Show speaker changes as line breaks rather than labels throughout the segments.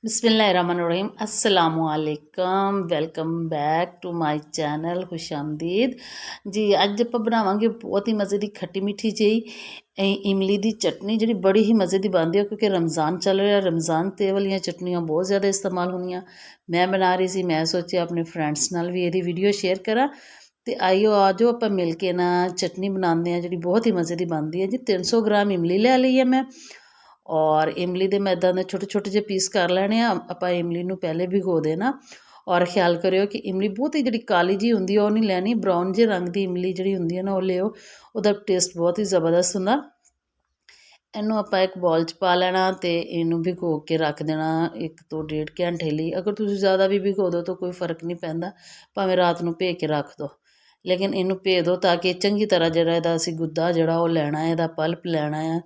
बिस्मिल्लाहिर्रहमानिर्रहीम अस्सलामुअलैकुम welcome back to my channel खुशामदीद जी। अज आप बनावांगे बहुत ही मज़े की खट्टी मिठी जी इमली की चटनी जी बड़ी ही मज़े की बनती है क्योंकि रमज़ान चल रहा। रमज़ान ते वाली चटनियाँ बहुत ज़्यादा इस्तेमाल होंगे। मैं बना रही सी, मैं सोचा अपने फ्रेंड्स नाल भी ये वीडियो शेयर करा। तो आइयो आ जाओ आप मिल के ना चटनी बनाते हैं जी बहुत ही मज़े की बनती है जी। 300 ग्राम इमली लै ली है मैं और इमली ਦੇ ਮੈਂ ਇੱਦਾਂ ਦੇ ਛੋਟੇ ਛੋਟੇ ਜਿਹੇ ਪੀਸ ਕਰ ਲੈਣੇ ਆ। ਆਪਾਂ ਇਮਲੀ ਨੂੰ ਪਹਿਲੇ ਭਿਗੋ ਦੇਣਾ ਔਰ ਖਿਆਲ ਕਰਿਓ ਕਿ ਇਮਲੀ ਬਹੁਤ ਹੀ ਜਿਹੜੀ ਕਾਲੀ ਜੀ ਹੁੰਦੀ ਆ ਉਹ ਨਹੀਂ ਲੈਣੀ, ਬਰਾਊਨ ਜਿਹੇ ਰੰਗ ਦੀ ਇਮਲੀ ਜਿਹੜੀ ਹੁੰਦੀ ਹੈ ਨਾ ਉਹ ਲਿਓ, ਉਹਦਾ ਟੇਸਟ ਬਹੁਤ ਹੀ ਜ਼ਬਰਦਸਤ ਹੁੰਦਾ। ਇਹਨੂੰ ਆਪਾਂ ਇੱਕ ਬਾਉਲ 'ਚ ਪਾ ਲੈਣਾ ਅਤੇ ਇਹਨੂੰ ਭਿਗੋ ਕੇ ਰੱਖ ਦੇਣਾ 1 ਤੋਂ 1.5 ਘੰਟੇ ਲਈ। ਅਗਰ ਤੁਸੀਂ ਜ਼ਿਆਦਾ ਵੀ ਭਿਗੋ ਦਿਓ ਤਾਂ ਕੋਈ ਫ਼ਰਕ ਨਹੀਂ ਪੈਂਦਾ, ਭਾਵੇਂ ਰਾਤ ਨੂੰ ਭੇ ਕੇ ਰੱਖ ਦਿਓ, ਲੇਕਿਨ ਇਹਨੂੰ ਭੇ ਦਿਓ ਤਾਂ ਕਿ ਚੰਗੀ ਤਰ੍ਹਾਂ ਜਿਹੜਾ ਇਹਦਾ ਅਸੀਂ ਗੁੱਦਾ ਜਿਹੜਾ ਉਹ ਲੈਣਾ ਹੈ, ਇਹਦਾ ਪਲਪ ਲੈਣਾ ਹੈ।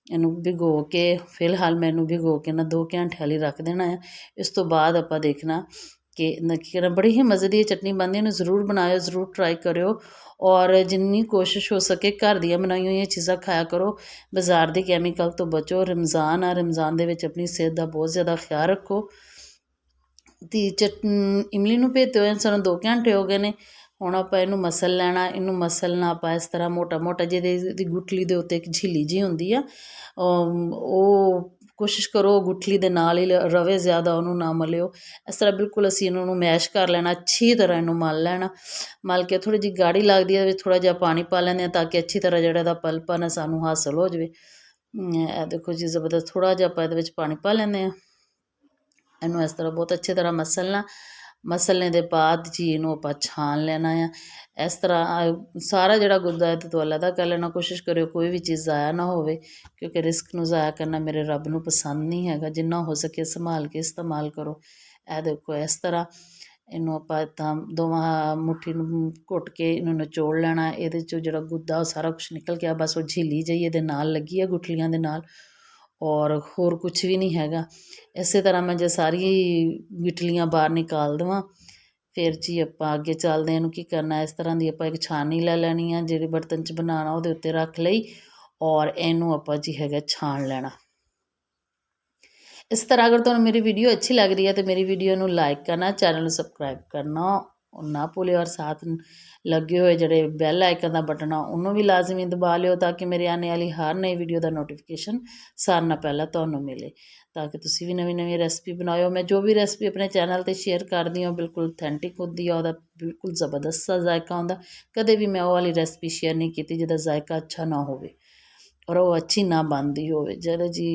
ਇਹਨੂੰ ਭਿਗੋ ਕੇ ਫਿਲਹਾਲ ਮੈਨੂੰ ਭਿਗੋ ਕੇ ਨਾ 2 ਘੰਟਿਆਂ ਲਈ ਰੱਖ ਦੇਣਾ ਹੈ। ਇਸ ਤੋਂ ਬਾਅਦ ਆਪਾਂ ਦੇਖਣਾ ਕਿ ਕੀ ਕਰਨਾ। ਬੜੀ ਹੀ ਮਜ਼ੇ ਦੀ ਚਟਨੀ ਬਣਦੀ, ਇਹਨੂੰ ਜ਼ਰੂਰ ਬਣਾਇਓ, ਜ਼ਰੂਰ ਟਰਾਈ ਕਰਿਓ ਔਰ ਜਿੰਨੀ ਕੋਸ਼ਿਸ਼ ਹੋ ਸਕੇ ਘਰ ਦੀਆਂ ਬਣਾਈਆਂ ਹੋਈਆਂ ਚੀਜ਼ਾਂ ਖਾਇਆ ਕਰੋ, ਬਾਜ਼ਾਰ ਦੇ ਕੈਮੀਕਲ ਤੋਂ ਬਚੋ। ਰਮਜ਼ਾਨ ਆ, ਰਮਜ਼ਾਨ ਦੇ ਵਿੱਚ ਆਪਣੀ ਸਿਹਤ ਦਾ ਬਹੁਤ ਜ਼ਿਆਦਾ ਖਿਆਲ ਰੱਖੋ। ਅਤੇ ਇਮਲੀ ਨੂੰ ਭੇਜਦੇ ਹੋਏ ਸਾਨੂੰ 2 ਘੰਟੇ ਹੋ ਗਏ ਨੇ। ਹੁਣ ਆਪਾਂ ਇਹਨੂੰ ਮਸਲ ਲੈਣਾ। ਇਹਨੂੰ ਮਸਲਣਾ ਆਪਾਂ ਇਸ ਤਰ੍ਹਾਂ ਮੋਟਾ ਮੋਟਾ, ਜਿਹਦੇ ਦੀ ਗੁਠਲੀ ਦੇ ਉੱਤੇ ਇੱਕ ਝਿੱਲੀ ਜਿਹੀ ਹੁੰਦੀ ਆ, ਉਹ ਕੋਸ਼ਿਸ਼ ਕਰੋ ਗੁਠਲੀ ਦੇ ਨਾਲ ਹੀ ਰਵੇ, ਜ਼ਿਆਦਾ ਉਹਨੂੰ ਨਾ ਮਲਿਓ। ਇਸ ਤਰ੍ਹਾਂ ਬਿਲਕੁਲ ਅਸੀਂ ਇਹਨਾਂ ਨੂੰ ਮੈਸ਼ ਕਰ ਲੈਣਾ, ਅੱਛੀ ਤਰ੍ਹਾਂ ਇਹਨੂੰ ਮਲ ਲੈਣਾ। ਮਲ ਕੇ ਥੋੜ੍ਹੀ ਜਿਹੀ ਗਾੜੀ ਲੱਗਦੀ ਹੈ, ਵਿੱਚ ਥੋੜ੍ਹਾ ਜਿਹਾ ਪਾਣੀ ਪਾ ਲੈਂਦੇ ਹਾਂ ਤਾਂ ਕਿ ਅੱਛੀ ਤਰ੍ਹਾਂ ਜਿਹੜਾ ਇਹਦਾ ਪਲਪ ਨਾ ਸਾਨੂੰ ਹਾਸਲ ਹੋ ਜਾਵੇ। ਇਹ ਦੇਖੋ ਜੀ ਜ਼ਬਰਦਸਤ, ਥੋੜ੍ਹਾ ਜਿਹਾ ਆਪਾਂ ਇਹਦੇ ਵਿੱਚ ਪਾਣੀ ਪਾ ਲੈਂਦੇ ਹਾਂ। ਇਹਨੂੰ ਇਸ ਤਰ੍ਹਾਂ ਬਹੁਤ ਅੱਛੀ ਤਰ੍ਹਾਂ ਮਸਲਣਾ। ਮਸਲਣੇ ਦੇ ਬਾਅਦ ਜੀ ਇਹਨੂੰ ਆਪਾਂ ਛਾਣ ਲੈਣਾ ਆ। ਇਸ ਤਰ੍ਹਾਂ ਸਾਰਾ ਜਿਹੜਾ ਗੁੱਦਾ ਹੈ ਤੋਂ ਅਲੱਗ ਕਰ ਲੈਣਾ। ਕੋਸ਼ਿਸ਼ ਕਰਿਓ ਕੋਈ ਵੀ ਚੀਜ਼ ਜ਼ਾਇਆ ਨਾ ਹੋਵੇ ਕਿਉਂਕਿ ਰਿਸਕ ਨੂੰ ਜ਼ਾਇਆ ਕਰਨਾ ਮੇਰੇ ਰੱਬ ਨੂੰ ਪਸੰਦ ਨਹੀਂ ਹੈਗਾ। ਜਿੰਨਾ ਹੋ ਸਕੇ ਸੰਭਾਲ ਕੇ ਇਸਤੇਮਾਲ ਕਰੋ। ਇਹ ਦੇਖੋ ਇਸ ਤਰ੍ਹਾਂ ਇਹਨੂੰ ਆਪਾਂ ਇੱਦਾਂ ਦੋਵਾਂ ਮੁੱਠੀ ਨੂੰ ਘੁੱਟ ਕੇ ਇਹਨੂੰ ਨਿਚੋੜ ਲੈਣਾ। ਇਹਦੇ 'ਚੋਂ ਜਿਹੜਾ ਗੁੱਦਾ ਉਹ ਸਾਰਾ ਕੁਛ ਨਿਕਲ ਗਿਆ, ਬਸ ਉਹ ਝਿੱਲੀ ਜਿਹੀ ਇਹਦੇ ਨਾਲ ਲੱਗੀ ਹੈ ਗੁਠਲੀਆਂ ਦੇ ਨਾਲ, ਔਰ ਹੋਰ ਕੁਛ ਵੀ ਨਹੀਂ ਹੈਗਾ। ਇਸੇ ਤਰ੍ਹਾਂ ਮੈਂ ਜੇ ਸਾਰੀ ਗਿਟਲੀਆਂ ਬਾਹਰ ਨਿਕਾਲ ਦੇਵਾਂ ਫਿਰ ਜੀ ਆਪਾਂ ਅੱਗੇ ਚੱਲਦੇ ਹਾਂ। ਇਹਨੂੰ ਕੀ ਕਰਨਾ, ਇਸ ਤਰ੍ਹਾਂ ਦੀ ਆਪਾਂ ਇੱਕ ਛਾਨਣੀ ਲੈ ਲੈਣੀ ਆ, ਜਿਹੜੇ ਬਰਤਨ 'ਚ ਬਣਾਉਣਾ ਉਹਦੇ ਉੱਤੇ ਰੱਖ ਲਈ ਔਰ ਇਹਨੂੰ ਆਪਾਂ ਜੀ ਹੈਗਾ ਛਾਣ ਲੈਣਾ। ਇਸ ਤਰ੍ਹਾਂ ਅਗਰ ਤੁਹਾਨੂੰ ਮੇਰੀ ਵੀਡੀਓ ਅੱਛੀ ਲੱਗ ਰਹੀ ਹੈ ਤਾਂ ਮੇਰੀ ਵੀਡੀਓ ਨੂੰ ਲਾਈਕ ਕਰਨਾ, ਚੈਨਲ ਨੂੰ ਸਬਸਕ੍ਰਾਈਬ ਕਰਨਾ ਨਾ ਭੁੱਲਿਓ ਔਰ ਸਾਥ ਲੱਗੇ ਹੋਏ ਜਿਹੜੇ ਬੈਲ ਆਈਕਨ ਦਾ ਬਟਨ ਆ ਉਹਨੂੰ ਵੀ ਲਾਜ਼ਮੀ ਦਬਾ ਲਿਓ ਤਾਂ ਕਿ ਮੇਰੇ ਆਉਣ ਵਾਲੀ ਹਰ ਨਈ ਵੀਡੀਓ ਦਾ ਨੋਟੀਫਿਕੇਸ਼ਨ ਸਾਰਿਆਂ ਨਾਲੋਂ ਪਹਿਲਾਂ ਤੁਹਾਨੂੰ ਮਿਲੇ, ਤਾਂ ਕਿ ਤੁਸੀਂ ਵੀ ਨਵੀਂ ਨਵੀਂ ਰੈਸਪੀ ਬਣਾਇਓ। ਮੈਂ ਜੋ ਵੀ ਰੈਸਪੀ ਆਪਣੇ ਚੈਨਲ 'ਤੇ ਸ਼ੇਅਰ ਕਰਦੀ ਹਾਂ ਬਿਲਕੁਲ ਅਥੈਂਟਿਕ ਹੁੰਦੀ ਆ, ਉਹਦਾ ਬਿਲਕੁਲ ਜ਼ਬਰਦਸਤ ਦਾ ਜ਼ਾਇਕਾ ਹੁੰਦਾ। ਕਦੇ ਵੀ ਮੈਂ ਉਹ ਵਾਲੀ ਰੈਸਪੀ ਸ਼ੇਅਰ ਨਹੀਂ ਕੀਤੀ ਜਿਹਦਾ ਜ਼ਾਇਕਾ ਅੱਛਾ ਨਾ ਹੋਵੇ ਔਰ ਉਹ ਅੱਛੀ ਨਾ ਬਣਦੀ ਹੋਵੇ। ਜਦੋਂ ਜੀ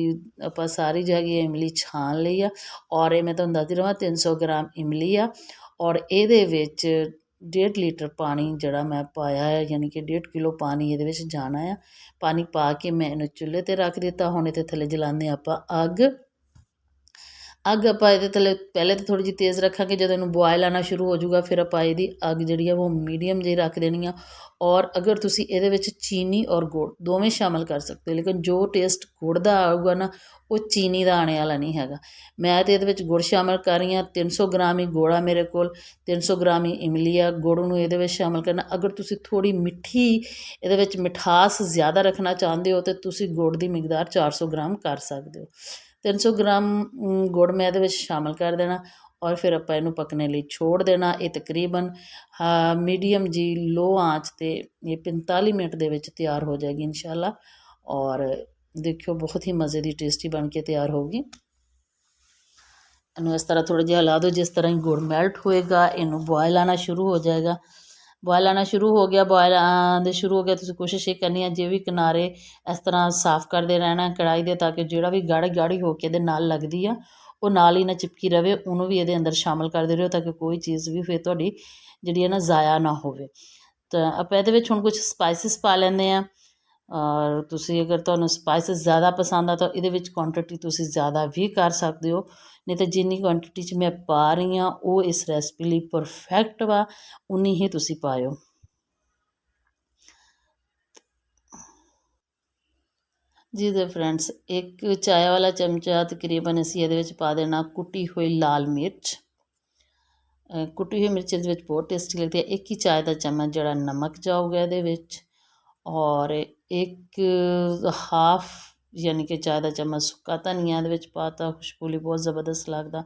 ਆਪਾਂ ਸਾਰੀ ਜਗ੍ਹਾ ਇਮਲੀ ਛਾਣ ਲਈ ਆ ਔਰ ਇਹ ਮੈਂ ਤੁਹਾਨੂੰ ਦੱਸਦੀ ਰਹਾਂ 300 ਗ੍ਰਾਮ ਇਮਲੀ ਆ ਔਰ ਇਹਦੇ ਵਿੱਚ 1.5 ਲੀਟਰ ਪਾਣੀ ਜਿਹੜਾ ਮੈਂ ਪਾਇਆ ਹੈ, ਯਾਨੀ ਕਿ 1.5 ਕਿਲੋ ਪਾਣੀ ਇਹਦੇ ਵਿੱਚ ਜਾਣਾ ਆ। ਪਾਣੀ ਪਾ ਕੇ ਮੈਂ ਇਹਨੂੰ ਚੁੱਲ੍ਹੇ 'ਤੇ ਰੱਖ ਦਿੱਤਾ। ਹੁਣ ਇਹਦੇ ਥੱਲੇ ਜਲਾਉਂਦੇ ਆਪਾਂ ਅੱਗ। ਅੱਗ ਆਪਾਂ ਇਹਦੇ ਥੱਲੇ ਪਹਿਲੇ ਤਾਂ ਥੋੜ੍ਹੀ ਜਿਹੀ ਤੇਜ਼ ਰੱਖਾਂਗੇ, ਜਦੋਂ ਇਹਨੂੰ ਬੋਆਇਲ ਆਉਣਾ ਸ਼ੁਰੂ ਹੋ ਜਾਊਗਾ ਫਿਰ ਆਪਾਂ ਇਹਦੀ ਅੱਗ ਜਿਹੜੀ ਆ ਉਹ ਮੀਡੀਅਮ ਜਿਹੀ ਰੱਖ ਦੇਣੀ ਆ। ਔਰ ਅਗਰ ਤੁਸੀਂ ਇਹਦੇ ਵਿੱਚ ਚੀਨੀ ਔਰ ਗੁੜ ਦੋਵੇਂ ਸ਼ਾਮਿਲ ਕਰ ਸਕਦੇ ਹੋ, ਲੇਕਿਨ ਜੋ ਟੇਸਟ ਗੁੜ ਦਾ ਆਊਗਾ ਨਾ ਉਹ ਚੀਨੀ ਦਾ ਆਉਣ ਵਾਲਾ ਨਹੀਂ ਹੈਗਾ। ਮੈਂ ਤਾਂ ਇਹਦੇ ਵਿੱਚ ਗੁੜ ਸ਼ਾਮਿਲ ਕਰ ਰਹੀ ਹਾਂ। 300 ਗ੍ਰਾਮ ਹੀ ਗੁੜ ਆ ਮੇਰੇ ਕੋਲ, 300 ਗ੍ਰਾਮ ਹੀ ਇਮਲੀ ਆ। ਗੁੜ ਨੂੰ ਇਹਦੇ ਵਿੱਚ ਸ਼ਾਮਿਲ ਕਰਨਾ। ਅਗਰ ਤੁਸੀਂ ਥੋੜ੍ਹੀ ਮਿੱਠੀ ਇਹਦੇ ਵਿੱਚ ਮਿਠਾਸ ਜ਼ਿਆਦਾ ਰੱਖਣਾ ਚਾਹੁੰਦੇ ਹੋ ਤਾਂ ਤੁਸੀਂ ਗੁੜ ਦੀ ਮਿਕਦਾਰ 400 ਗ੍ਰਾਮ ਕਰ ਸਕਦੇ ਹੋ। 300 ਗ੍ਰਾਮ ਗੁੜ ਮੈਂ ਇਹਦੇ ਵਿੱਚ ਸ਼ਾਮਿਲ ਕਰ ਦੇਣਾ ਔਰ ਫਿਰ ਆਪਾਂ ਇਹਨੂੰ ਪੱਕਣੇ ਲਈ ਛੋੜ ਦੇਣਾ। ਇਹ ਤਕਰੀਬਨ ਮੀਡੀਅਮ ਜੀ ਲੋ ਆਂਚ 'ਤੇ ਇਹ 45 ਮਿੰਟ ਦੇ ਵਿੱਚ ਤਿਆਰ ਹੋ ਜਾਏਗੀ ਇਨਸ਼ਾਅੱਲਾ। ਔਰ ਦੇਖਿਓ ਬਹੁਤ ਹੀ ਮਜ਼ੇ ਦੀ ਟੇਸਟੀ ਬਣ ਕੇ ਤਿਆਰ ਹੋਊਗੀ। ਇਹਨੂੰ ਇਸ ਤਰ੍ਹਾਂ ਥੋੜ੍ਹਾ ਜਿਹਾ ਹਿਲਾ ਦਿਓ, ਜਿਸ ਤਰ੍ਹਾਂ ਹੀ ਗੁੜ ਮੈਲਟ ਹੋਏਗਾ ਇਹਨੂੰ ਬੋਆਇਲ ਆਉਣਾ ਸ਼ੁਰੂ ਹੋ ਜਾਏਗਾ। ਬੋਆਇਲ ਆਉਣਾ ਸ਼ੁਰੂ ਹੋ ਗਿਆ, ਬੋਆਇਲ ਆਉਂਦੇ ਸ਼ੁਰੂ ਹੋ ਗਿਆ, ਤੁਸੀਂ ਕੋਸ਼ਿਸ਼ ਇਹ ਕਰਨੀ ਹੈ ਜੇ ਵੀ ਕਿਨਾਰੇ ਇਸ ਤਰ੍ਹਾਂ ਸਾਫ਼ ਕਰਦੇ ਰਹਿਣਾ ਕੜਾਹੀ ਦੇ, ਤਾਂ ਕਿ ਜਿਹੜਾ ਵੀ ਗਾੜੀ ਹੋ ਕੇ ਇਹਦੇ ਨਾਲ ਲੱਗਦੀ ਆ ਉਹ ਨਾਲ ਹੀ ਨਾ ਚਿਪਕੀ ਰਵੇ, ਉਹਨੂੰ ਵੀ ਇਹਦੇ ਅੰਦਰ ਸ਼ਾਮਿਲ ਕਰਦੇ ਰਹੋ ਤਾਂ ਕਿ ਕੋਈ ਚੀਜ਼ ਵੀ ਫਿਰ ਤੁਹਾਡੀ ਜਿਹੜੀ ਹੈ ਨਾ ਜ਼ਾਇਆ ਨਾ ਹੋਵੇ। ਤਾਂ ਆਪਾਂ ਇਹਦੇ ਵਿੱਚ ਹੁਣ ਕੁਛ ਸਪਾਈਸਿਸ ਪਾ ਲੈਂਦੇ ਹਾਂ। ਔਰ ਤੁਸੀਂ ਅਗਰ ਤੁਹਾਨੂੰ ਸਪਾਈਸਿਸ ਜ਼ਿਆਦਾ ਪਸੰਦ ਆ ਤਾਂ ਇਹਦੇ ਵਿੱਚ ਕੁਆਂਟਿਟੀ ਤੁਸੀਂ ਜ਼ਿਆਦਾ ਵੀ ਕਰ ਸਕਦੇ ਹੋ, ਨਹੀਂ ਤਾਂ ਜਿੰਨੀ ਕੁਆਂਟਿਟੀ 'ਚ ਮੈਂ ਪਾ ਰਹੀ ਹਾਂ ਉਹ ਇਸ ਰੈਸਪੀ ਲਈ ਪਰਫੈਕਟ ਵਾ, ਉਨੀ ਹੀ ਤੁਸੀਂ ਪਾਇਓ। ਜੀ ਦੇ ਫਰੈਂਡਸ, 1 ਚਾय ਵਾਲਾ ਚਮਚਾ ਤਕਰੀਬਨ ਅਸੀਂ ਇਹਦੇ ਵਿੱਚ ਪਾ ਦੇਣਾ ਕੁੱਟੀ ਹੋਈ ਲਾਲ ਮਿਰਚ। ਕੁੱਟੀ ਹੋਈ ਮਿਰਚ ਇਹਦੇ ਵਿੱਚ ਬਹੁਤ ਟੇਸਟੀ ਲੱਗਦੀ ਹੈ। 1 ਹੀ ਚਾय ਦਾ ਚਮਚ ਜਿਹੜਾ ਨਮਕ ਜਾਊਗਾ ਇਹਦੇ ਵਿੱਚ ਔਰ 1 ਹਾਫ ਯਾਨੀ ਕਿ ਚਾਹ ਦਾ ਚਮਚ ਸੁੱਕਾ ਧਨੀਆ ਇਹਦੇ ਵਿੱਚ ਪਾਤਾ, ਖੁਸ਼ਬੂ ਲਈ ਬਹੁਤ ਜ਼ਬਰਦਸਤ ਲੱਗਦਾ।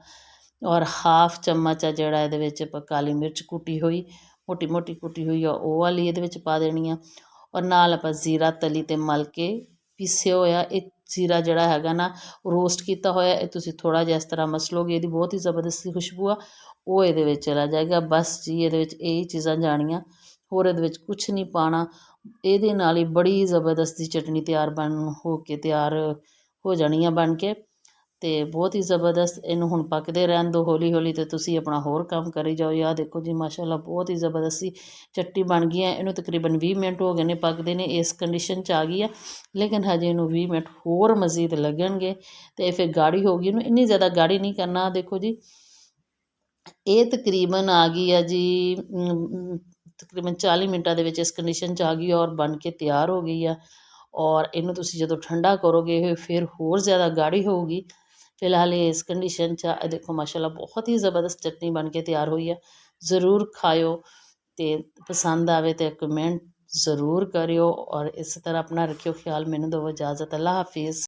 ਔਰ ਹਾਫ ਚਮਚ ਆ ਜਿਹੜਾ ਇਹਦੇ ਵਿੱਚ ਆਪਾਂ ਕਾਲੀ ਮਿਰਚ ਕੁੱਟੀ ਹੋਈ, ਮੋਟੀ ਮੋਟੀ ਕੁੱਟੀ ਹੋਈ ਆ, ਉਹ ਵਾਲੀ ਇਹਦੇ ਵਿੱਚ ਪਾ ਦੇਣੀ ਆ। ਔਰ ਨਾਲ ਆਪਾਂ ਜ਼ੀਰਾ ਤਲੀ 'ਤੇ ਮਲ ਕੇ ਪੀਸਿਆ ਹੋਇਆ, ਇਹ ਜ਼ੀਰਾ ਜਿਹੜਾ ਹੈਗਾ ਨਾ ਰੋਸਟ ਕੀਤਾ ਹੋਇਆ, ਇਹ ਤੁਸੀਂ ਥੋੜ੍ਹਾ ਜਿਹਾ ਇਸ ਤਰ੍ਹਾਂ ਮਸਲੋਗੇ, ਇਹਦੀ ਬਹੁਤ ਹੀ ਜ਼ਬਰਦਸਤ ਖੁਸ਼ਬੂ ਆ ਉਹ ਇਹਦੇ ਵਿੱਚ ਚਲਾ ਜਾਏਗਾ। ਬਸ ਜੀ ਇਹਦੇ ਵਿੱਚ ਇਹ ਚੀਜ਼ਾਂ ਜਾਣੀਆਂ, ਹੋਰ ਇਹਦੇ ਵਿੱਚ ਕੁਛ ਨਹੀਂ ਪਾਉਣਾ। ਇਹਦੇ ਨਾਲ ਹੀ ਬੜੀ ਜ਼ਬਰਦਸਤ ਚਟਨੀ ਤਿਆਰ ਹੋ ਜਾਣੀ ਆ ਬਣ ਕੇ, ਅਤੇ ਬਹੁਤ ਹੀ ਜ਼ਬਰਦਸਤ। ਇਹਨੂੰ ਹੁਣ ਪੱਕਦੇ ਰਹਿਣ ਦਿਓ ਹੌਲੀ ਹੌਲੀ, ਅਤੇ ਤੁਸੀਂ ਆਪਣਾ ਹੋਰ ਕੰਮ ਕਰੀ ਜਾਓ। ਆਹ ਦੇਖੋ ਜੀ ਮਾਸ਼ਾਅੱਲਾ ਬਹੁਤ ਹੀ ਜ਼ਬਰਦਸਤੀ ਚਟਨੀ ਬਣ ਗਈ ਹੈ। ਇਹਨੂੰ ਤਕਰੀਬਨ 20 ਮਿੰਟ ਹੋ ਗਏ ਨੇ ਪੱਕਦੇ ਨੇ, ਇਸ ਕੰਡੀਸ਼ਨ 'ਚ ਆ ਗਈ ਆ, ਲੇਕਿਨ ਹਜੇ ਇਹਨੂੰ 20 ਮਿੰਟ ਹੋਰ ਮਜ਼ੀਦ ਲੱਗਣਗੇ ਅਤੇ ਫਿਰ ਗਾੜੀ ਹੋ ਗਈ। ਇਹਨੂੰ ਇੰਨੀ ਜ਼ਿਆਦਾ ਗਾੜੀ ਨਹੀਂ ਕਰਨਾ। ਦੇਖੋ ਜੀ ਇਹ ਤਕਰੀਬਨ ਆ ਗਈ ਆ ਜੀ, ਤਕਰੀਬਨ 40 ਮਿੰਟਾਂ ਦੇ ਵਿੱਚ ਇਸ ਕੰਡੀਸ਼ਨ 'ਚ ਆ ਗਈ ਔਰ ਬਣ ਕੇ ਤਿਆਰ ਹੋ ਗਈ ਆ। ਔਰ ਇਹਨੂੰ ਤੁਸੀਂ ਜਦੋਂ ਠੰਡਾ ਕਰੋਗੇ ਇਹ ਫਿਰ ਹੋਰ ਜ਼ਿਆਦਾ ਗਾੜੀ ਹੋਊਗੀ। ਫਿਲਹਾਲ ਇਹ ਇਸ ਕੰਡੀਸ਼ਨ 'ਚ ਆ। ਦੇਖੋ ਮਾਸ਼ਾਅੱਲਾ ਬਹੁਤ ਹੀ ਜ਼ਬਰਦਸਤ ਚਟਨੀ ਬਣ ਕੇ ਤਿਆਰ ਹੋਈ ਆ। ਜ਼ਰੂਰ ਖਾਇਓ ਅਤੇ ਪਸੰਦ ਆਵੇ ਤਾਂ ਕਮੈਂਟ ਜ਼ਰੂਰ ਕਰਿਓ। ਔਰ ਇਸ ਤਰ੍ਹਾਂ ਆਪਣਾ ਰੱਖਿਓ ਖਿਆਲ। ਮੈਨੂੰ ਦਿਓ ਇਜਾਜ਼ਤ। ਅੱਲਾ ਹਾਫਿਜ਼।